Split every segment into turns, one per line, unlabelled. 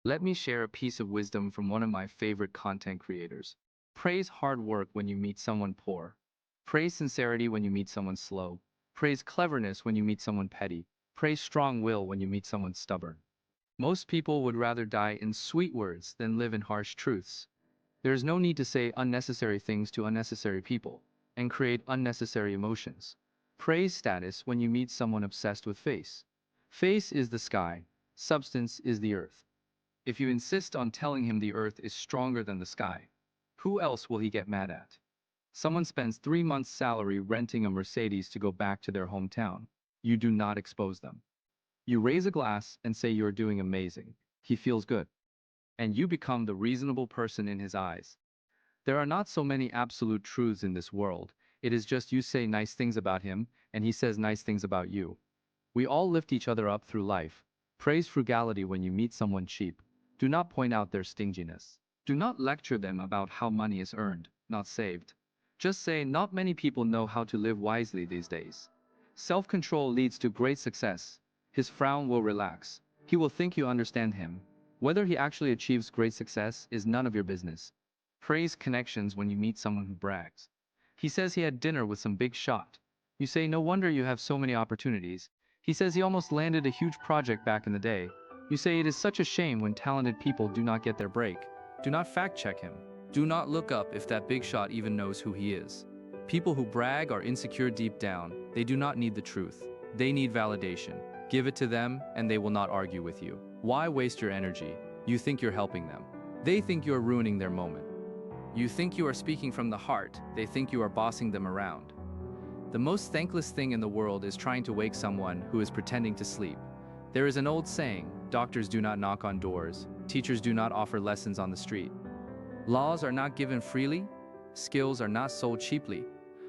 Let me share a piece of wisdom from one of my favorite content creators. Praise hard work when you meet someone poor. Praise sincerity when you meet someone slow. Praise cleverness when you meet someone petty. Praise strong will when you meet someone stubborn. Most people would rather die in sweet words than live in harsh truths. There is no need to say unnecessary things to unnecessary people and create unnecessary emotions. Praise status when you meet someone obsessed with face. Face is the sky, substance is the earth. If you insist on telling him the earth is stronger than the sky, who else will he get mad at? Someone spends 3 months' salary renting a Mercedes to go back to their hometown. You do not expose them. You raise a glass and say you're doing amazing. He feels good. And you become the reasonable person in his eyes. There are not so many absolute truths in this world. It is just you say nice things about him, and he says nice things about you. We all lift each other up through life. Praise frugality when you meet someone cheap. Do not point out their stinginess. Do not lecture them about how money is earned, not saved. Just say not many people know how to live wisely these days. Self-control leads to great success. His frown will relax. He will think you understand him. Whether he actually achieves great success is none of your business. Praise connections when you meet someone who brags. He says he had dinner with some big shot. You say, no wonder you have so many opportunities. He says he almost landed a huge project back in the day. You say it is such a shame when talented people do not get their break. Do not fact check him. Do not look up if that big shot even knows who he is. People who brag are insecure deep down. They do not need the truth. They need validation. Give it to them and they will not argue with you. Why waste your energy? You think you're helping them. They think you're ruining their moment. You think you are speaking from the heart. They think you are bossing them around. The most thankless thing in the world is trying to wake someone who is pretending to sleep. There is an old saying, doctors do not knock on doors, teachers do not offer lessons on the street. Laws are not given freely, skills are not sold cheaply.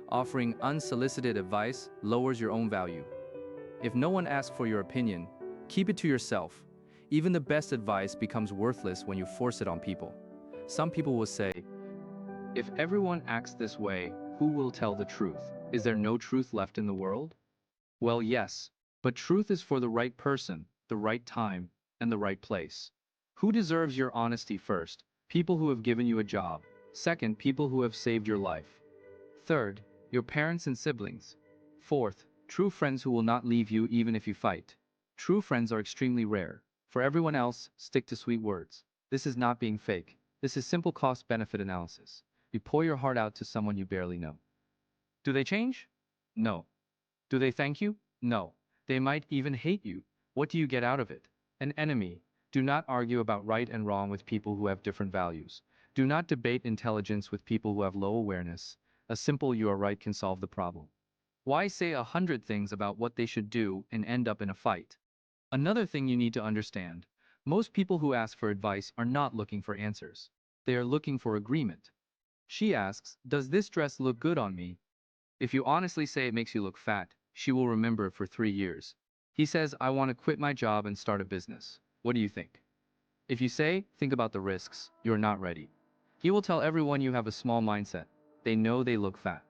Offering unsolicited advice lowers your own value. If no one asks for your opinion, keep it to yourself. Even the best advice becomes worthless when you force it on people. Some people will say, if everyone acts this way, who will tell the truth? Is there no truth left in the world? Well, yes, but truth is for the right person, the right time, and the right place. Who deserves your honesty first? People who have given you a job. Second, people who have saved your life. Third, your parents and siblings. Fourth, true friends who will not leave you even if you fight. True friends are extremely rare. For everyone else, stick to sweet words. This is not being fake. This is simple cost-benefit analysis. You pour your heart out to someone you barely know. Do they change? No. Do they thank you? No. They might even hate you. What do you get out of it? An enemy. Do not argue about right and wrong with people who have different values. Do not debate intelligence with people who have low awareness. A simple you are right can solve the problem. Why say 100 things about what they should do and end up in a fight? Another thing you need to understand. Most people who ask for advice are not looking for answers. They are looking for agreement. She asks, does this dress look good on me? If you honestly say it makes you look fat, she will remember it for 3 years. He says, I want to quit my job and start a business. What do you think? If you say, think about the risks, you're not ready. He will tell everyone you have a small mindset. They know they look fat.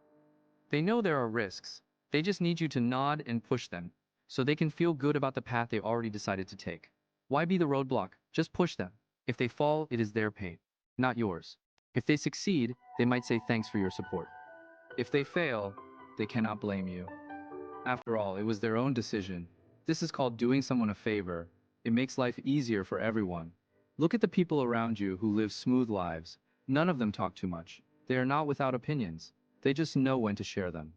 They know there are risks. They just need you to nod and push them, so they can feel good about the path they already decided to take. Why be the roadblock? Just push them. If they fall, it is their pain, not yours. If they succeed, they might say thanks for your support. If they fail, they cannot blame you. After all, it was their own decision. This is called doing someone a favor. It makes life easier for everyone. Look at the people around you who live smooth lives. None of them talk too much. They are not without opinions. They just know when to share them.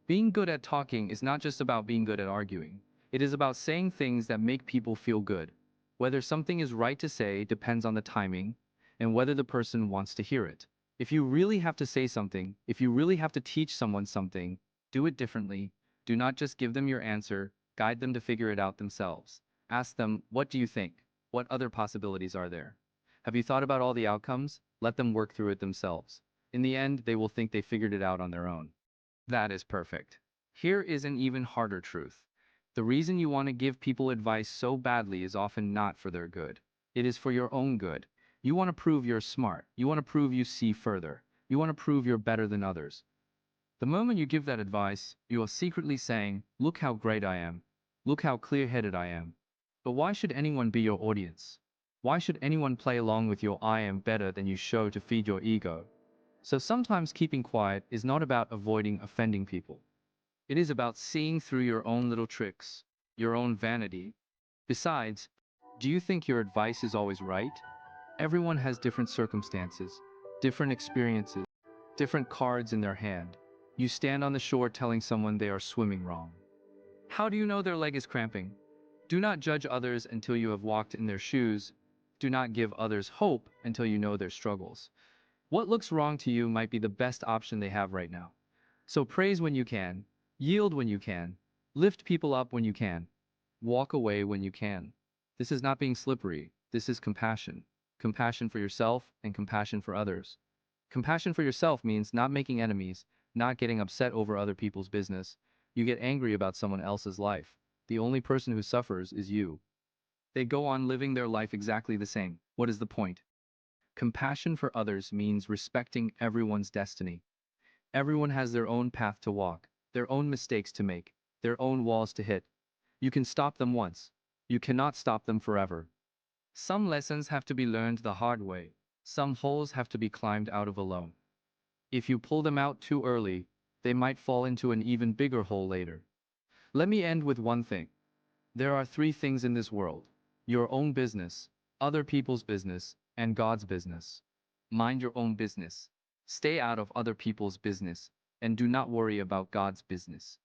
Being good at talking is not just about being good at arguing. It is about saying things that make people feel good. Whether something is right to say depends on the timing and whether the person wants to hear it. If you really have to say something, if you really have to teach someone something, do it differently. Do not just give them your answer, guide them to figure it out themselves. Ask them, what do you think? What other possibilities are there? Have you thought about all the outcomes? Let them work through it themselves. In the end, they will think they figured it out on their own. That is perfect. Here is an even harder truth. The reason you want to give people advice so badly is often not for their good. It is for your own good. You want to prove you're smart. You want to prove you see further. You want to prove you're better than others. The moment you give that advice, you are secretly saying, look how great I am. Look how clear-headed I am. But why should anyone be your audience? Why should anyone play along with your I am better than you show to feed your ego? So sometimes keeping quiet is not about avoiding offending people. It is about seeing through your own little tricks, your own vanity. Besides, do you think your advice is always right? Everyone has different circumstances, different experiences, different cards in their hand. You stand on the shore telling someone they are swimming wrong. How do you know their leg is cramping? Do not judge others until you have walked in their shoes. Do not give others hope until you know their struggles. What looks wrong to you might be the best option they have right now. So praise when you can, yield when you can, lift people up when you can, walk away when you can. This is not being slippery, this is compassion. Compassion for yourself and compassion for others. Compassion for yourself means not making enemies, not getting upset over other people's business. You get angry about someone else's life. The only person who suffers is you. They go on living their life exactly the same. What is the point? Compassion for others means respecting everyone's destiny. Everyone has their own path to walk, their own mistakes to make, their own walls to hit. You can stop them once. You cannot stop them forever. Some lessons have to be learned the hard way. Some holes have to be climbed out of alone. If you pull them out too early, they might fall into an even bigger hole later. Let me end with one thing. There are three things in this world: your own business, other people's business, and God's business. Mind your own business. Stay out of other people's business, and do not worry about God's business.